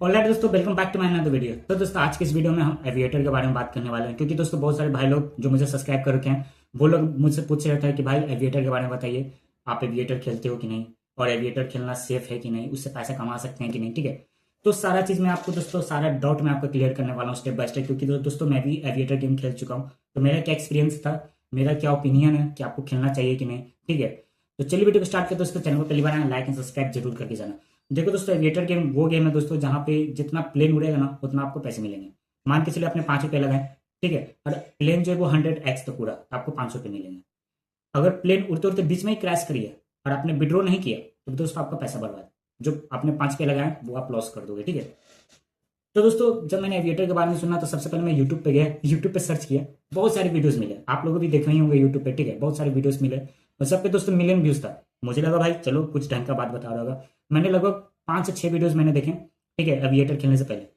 Alright दोस्तों, welcome back to my another video. तो दोस्तों आज के इस वीडियो में हम एविएटर के बारे में बात करने वाले हैं, क्योंकि दोस्तों बहुत सारे भाई लोग जो मुझे सब्सक्राइब कर रखे हैं वो लोग मुझसे पूछ रहे थे कि भाई एविएटर के बारे में बताइए, आप एविएटर खेलते हो कि नहीं, और एविएटर खेलना सेफ है कि नहीं, उससे पैसा कमा सकते हैं कि नहीं। ठीक है, तो सारा चीज़ मैं आपको दोस्तों सारा डाउट मैं आपको क्लियर करने वाला हूँ स्टेप बाय स्टेप, क्योंकि दोस्तों मैं भी एविएटर गेम खेल चुका हूँ। तो मेरा क्या एक्सपीरियंस था, मेरा क्या ओपिनियन है कि आपको खेलना चाहिए कि नहीं। ठीक है, तो चलिए वीडियो को स्टार्ट करते दोस्तों। चैनल को पहली बार आए लाइक एंड सब्सक्राइब जरूर करके जाना। देखो दोस्तों, एविएटर गेम वो गेम है दोस्तों जहाँ पे जितना प्लेन उड़ेगा ना उतना आपको पैसे मिलेंगे। मान के चलिए आपने 5 रुपये लगाए, ठीक है, और प्लेन जो है वो 100x तक उड़ा तो आपको 500 रुपये मिलेंगे। अगर प्लेन उड़ते उड़ते बीच में ही क्रैश करिए और आपने विड्रॉ नहीं किया तो दोस्तों आपका पैसा बर्बाद, जो आपने 5 रुपये लगाए वो आप लॉस कर दोगे। ठीक है, तो दोस्तों जब मैंने एविएटर के बारे में सुना तो सबसे पहले मैं यूट्यूब पे गया, यूट्यूब पे सर्च किया, बहुत सारे वीडियोस मिले, आप लोगों भी देखे ही होंगे यूट्यूब पे। ठीक है, बहुत सारे वीडियोस मिले और सब पे दोस्तों मिलियन व्यूज था। मुझे लगा भाई चलो कुछ ढंग का बात बता रहा होगा। मैंने लगभग 5 से 6 वीडियोस मैंने देखे, ठीक है, एविएटर खेलने से पहले।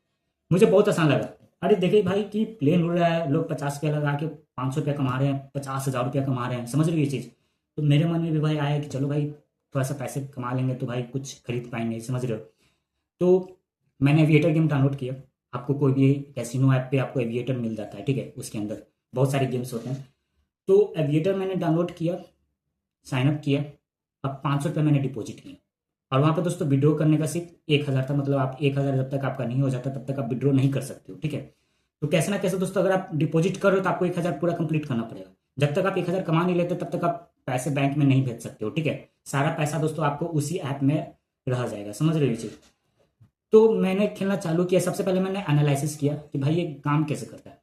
मुझे बहुत आसान लगा। अरे देखिए भाई कि प्लेन उड़ रहा है, लोग 50 रुपया लगा के 500 रुपया कमा रहे हैं, 50,000 रुपया कमा रहे हैं, समझ रही है ये चीज़। तो मेरे मन में भी भाई आया कि चलो भाई थोड़ा सा पैसे कमा लेंगे तो भाई कुछ खरीद पाएंगे, समझ रहे हो। तो मैंने एविएटर गेम डाउनलोड किया। आपको कोई भी कैसीनो ऐप पे आपको एविएटर मिल जाता है, ठीक है, उसके अंदर बहुत सारे गेम्स होते हैं। तो एविएटर मैंने डाउनलोड किया, साइन अप किया, अब 500 रुपये मैंने डिपॉजिट किया। और वहाँ पे दोस्तों विड्रॉ करने का सिर्फ 1,000 था, मतलब आप 1,000 जब तक आपका नहीं हो जाता तब तक आप विड्रॉ नहीं कर सकते हो। ठीक है, तो कैसे ना कैसे दोस्तों अगर आप डिपॉजिट कर रहे हो तो आपको 1,000 पूरा कंप्लीट करना पड़ेगा। जब तक आप 1,000 कमा नहीं लेते तब तक आप पैसे बैंक में नहीं भेज सकते हो। ठीक है, सारा पैसा दोस्तों आपको उसी ऐप में रह जाएगा, समझ रहे हो ये चीज़। तो मैंने खेलना चालू किया। सबसे पहले मैंने एनालिसिस किया कि भाई ये काम कैसे करता है।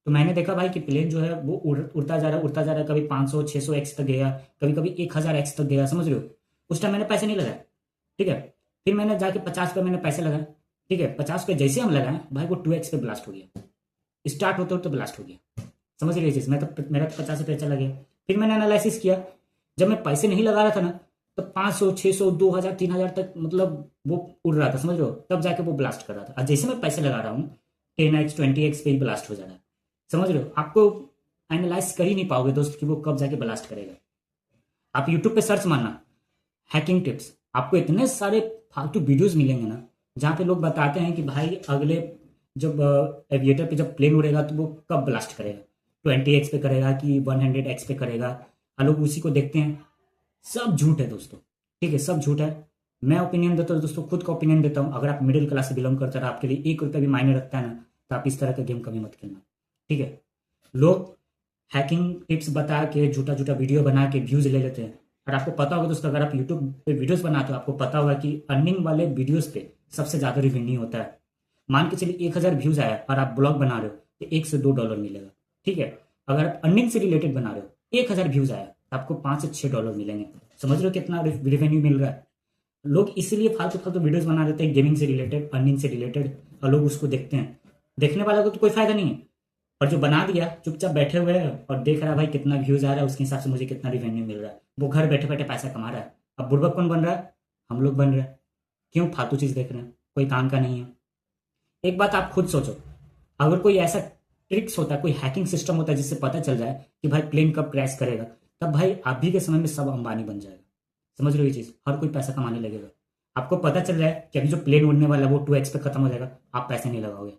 तो मैंने देखा भाई कि प्लेन जो है वो उड़ता जा रहा है, उड़ता जा रहा है, कभी 500-600x तक गया, कभी कभी 1,000x तक गया, समझ रहे हो। उस टाइम मैंने पैसे नहीं लगाए, ठीक है। फिर मैंने जाके 50 रुपये मैंने पैसे लगाए, ठीक है। 50 रुपये जैसे हम लगाए भाई वो 2x पे ब्लास्ट हो गया, स्टार्ट होते होते ब्लास्ट हो गया, समझ रही चीज़। मैं तो मेरा तो 50 रुपये चला गया। फिर मैंने एनालिसिस किया, जब मैं पैसे नहीं लगा रहा था ना तो 500, 600, 2,000, 3,000 तक मतलब वो उड़ रहा था, समझ रहे हो। तब जाके वो ब्लास्ट कर रहा था। और जैसे मैं पैसे लगा रहा हूँ 10x 20x पे ही ब्लास्ट हो जा रहा है, समझ रहे हो। आपको एनालाइज कर ही नहीं पाओगे दोस्त कि वो कब जाके ब्लास्ट करेगा। आप यूट्यूब पे सर्च मारना हैकिंग टिप्स, आपको इतने सारे फालतू वीडियोस मिलेंगे ना जहाँ पे लोग बताते हैं कि भाई अगले जब एविएटर पे जब प्लेन उड़ेगा तो वो कब ब्लास्ट करेगा, 20x पे करेगा कि 100x पे करेगा, और लोग उसी को देखते हैं। सब झूठ है दोस्तों, ठीक है, सब झूठ है। मैं ओपिनियन देता हूँ दोस्तों, खुद का ओपिनियन देता हूँ। अगर आप मिडिल क्लास से बिलोंग करते हैं, आपके लिए 1 रुपया भी मायने रखता है ना, तो आप इस तरह का गेम कभी मत खेलना, ठीक है। लोग हैकिंग टिप्स बता के झूठा झूठा वीडियो बना के व्यूज ले लेते हैं। और आपको पता होगा दोस्तों, अगर आप यूट्यूब पे वीडियोस बनाते हो आपको पता होगा कि अर्निंग वाले वीडियोस पे सबसे ज़्यादा रिवेन्यू होता है। मान के चलिए 1,000 व्यूज आया और आप ब्लॉग बना रहे हो तो $1 से $2 मिलेगा, ठीक है। अगर आप अर्निंग से रिलेटेड बना रहे हो 1,000 व्यूज आया तो आपको $5 से $6 मिलेंगे। समझ रहे हो कितना रिवेन्यू मिल रहा है। लोग इसीलिए फालतू फालतू वीडियोस बना देते हैं गेमिंग से रिलेटेड, अर्निंग से रिलेटेड, और लोग उसको देखते हैं। देखने वाला को तो कोई फायदा नहीं है, और जो बना दिया चुपचाप बैठे हुए हैं और देख रहा है भाई कितना व्यूज आ रहा है, उसके हिसाब से मुझे कितना रिवेन्यू मिल रहा है, वो घर बैठे बैठे पैसा कमा रहा है। अब बुर्बक कौन बन रहा है, हम लोग बन रहे हैं। क्यों फालतू चीज देख रहे हैं, कोई काम का नहीं है। एक बात आप खुद सोचो, अगर कोई ऐसा ट्रिक्स होता है, कोई हैकिंग सिस्टम होता है जिससे पता चल जाए कि भाई प्लेन कब क्रैश करेगा, तब भाई अभी के समय में सब अंबानी बन जाएगा, समझ रहे हो ये चीज। हर कोई पैसा कमाने लगेगा। आपको पता चल जाए कि अभी जो प्लेन उड़ने वाला है वो 2x पे खत्म हो जाएगा, आप पैसे नहीं लगाओगे।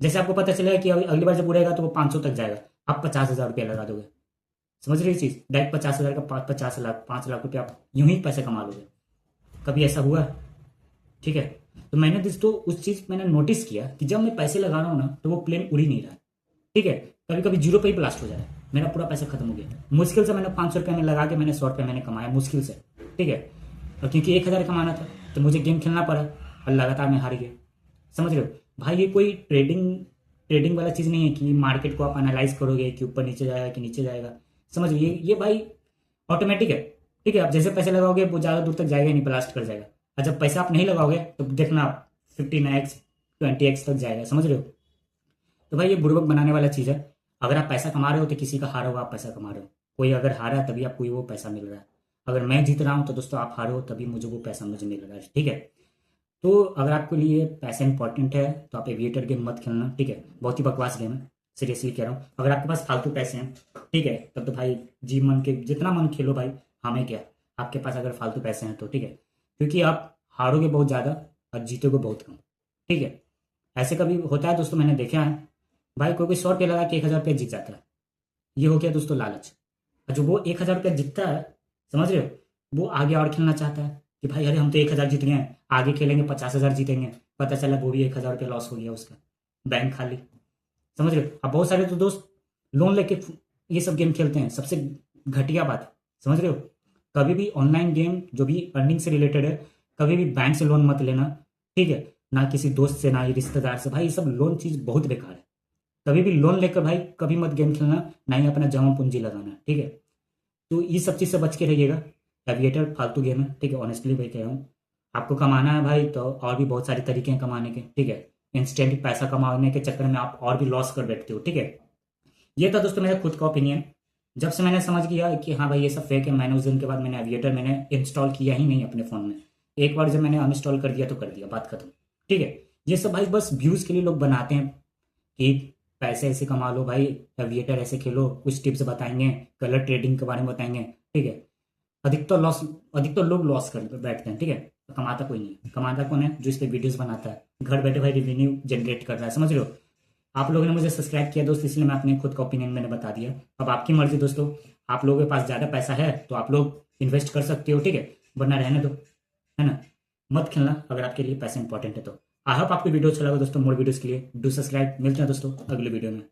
जैसे आपको पता चलेगा कि अगली बार जब उड़ेगा तो वो 500 तक जाएगा, आप 50,000 रुपया लगा दोगे, समझ रही चीज। डायरेक्ट 50,000 का 50 लाख 5 लाख रुपया आप यूं ही पैसे कमा लोगे। कभी ऐसा हुआ, ठीक है। तो मैंने दोस्तों उस चीज मैंने नोटिस किया कि जब मैं पैसे लगा रहा हूँ ना तो वो प्लेन उड़ ही नहीं रहा, ठीक है। कभी कभी जीरो पे ही ब्लास्ट हो जा रहा है, मेरा पूरा पैसा खत्म हो गया। मुश्किल से मैंने 500 रुपये में लगा के मैंने 100 रुपये मैंने कमाया मुश्किल से, ठीक है। और क्योंकि 1,000 कमाना था तो मुझे गेम खेलना पड़ा और लगातार मैं हार गया, समझ रहे हो भाई। ये कोई ट्रेडिंग ट्रेडिंग वाला चीज़ नहीं है कि मार्केट को आप एनालाइज करोगे कि ऊपर नीचे जाएगा कि नीचे जाएगा, समझ रहे हो। ये भाई ऑटोमेटिक है, ठीक है। आप जैसे पैसे लगाओगे वो ज़्यादा दूर तक जाएगा ही नहीं, ब्लास्ट कर जाएगा। और जब पैसा आप नहीं लगाओगे तो देखना आप 15x 20x तक जाएगा, समझ रहे हो। तो भाई ये बुड़बक बनाने वाला चीज़ है। अगर आप पैसा कमा रहे हो तो किसी का हारा हुआ आप पैसा कमा रहे हो। कोई अगर हारा है तभी आपको वो पैसा मिल रहा है। अगर मैं जीत रहा हूँ तो दोस्तों आप हारे हो तभी मुझे वो पैसा मुझे मिल रहा है, ठीक है। तो अगर आपके लिए पैसा इंपॉर्टेंट है तो आप एविएटर गेम मत खेलना, ठीक है। बहुत ही बकवास गेम है, सीरियसली कह रहा हूँ। अगर आपके पास फालतू पैसे हैं, ठीक है, तब तो भाई जी मन के जितना मन खेलो भाई, हमें क्या। आपके पास अगर फालतू पैसे हैं तो ठीक है, क्योंकि आप हारोगे बहुत ज़्यादा और जीतोगे बहुत कम। ठीक है, ऐसे कभी होता है दोस्तों, मैंने देखा है भाई, कोई कोई 100 रुपये लगा के 1,000 रुपये जीत जाता है। ये हो गया दोस्तों लालच। और जो वो 1,000 रुपये जीतता है, समझ रहे हो, वो आगे और खेलना चाहता है कि भाई अरे हम तो 1,000 जीत गए हैं, आगे खेलेंगे 50,000 जीतेंगे। पता चला वो भी 1,000 रुपये लॉस हो गया उसका, बैंक खाली। समझ रहे हो। अब बहुत सारे तो दोस्त लोन लेके ये सब गेम खेलते हैं, सबसे घटिया बात। समझ रहे हो, कभी भी ऑनलाइन गेम जो भी अर्निंग से रिलेटेड है, कभी भी बैंक से लोन मत लेना, ठीक है, ना किसी दोस्त से, ना ही रिश्तेदार से। भाई ये सब लोन चीज बहुत बेकार है। कभी भी लोन लेकर भाई कभी मत गेम खेलना, ना ही अपना जमा पूंजी लगाना, ठीक है। तो ये सब चीज से बच के रहिएगा। एविएटर फालतू गेम है, ठीक है, ऑनेस्टली भाई कह रहा हूँ। आपको कमाना है भाई तो और भी बहुत सारे तरीके हैं कमाने के, ठीक है। इंस्टेंट पैसा कमाने के चक्कर में आप और भी लॉस कर बैठते हो, ठीक है। ये था दोस्तों मेरा खुद का ओपिनियन। जब से मैंने समझ गया कि हाँ भाई ये सब फेक है, मैंने उस दिन के बाद मैंने एविएटर मैंने इंस्टॉल किया ही नहीं अपने फ़ोन में। एक बार जब मैंने अनइंस्टॉल कर दिया तो कर दिया, बात खत्म, ठीक है। ये सब भाई बस व्यूज़ के लिए लोग बनाते हैं कि पैसे ऐसे कमा लो भाई, एविएटर ऐसे खेलो, कुछ टिप्स बताएंगे, कलर ट्रेडिंग के बारे में बताएंगे, ठीक है। अधिकतर लोग लॉस कर बैठते हैं, ठीक है। तो कमाता कोई नहीं। कमाता कौन है? जो इस पर वीडियोज़ बनाता है, घर बैठे भाई रेवेन्यू जनरेट कर रहा है। समझ रहे हो। आप लोगों ने मुझे सब्सक्राइब किया दोस्त, इसलिए मैं अपने खुद का ओपिनियन मैंने बता दिया। अब आपकी मर्जी दोस्तों, आप लोगों के पास ज़्यादा पैसा है तो आप लोग इन्वेस्ट कर सकते हो, ठीक है, वरना रहने दो, है ना। मत खेलना अगर आपके लिए पैसा इंपॉर्टेंट है तो। आई होप आपको वीडियो अच्छा लगा दोस्तों। मोर वीडियोस के लिए डू सब्सक्राइब। मिलते हैं दोस्तों अगले वीडियो में।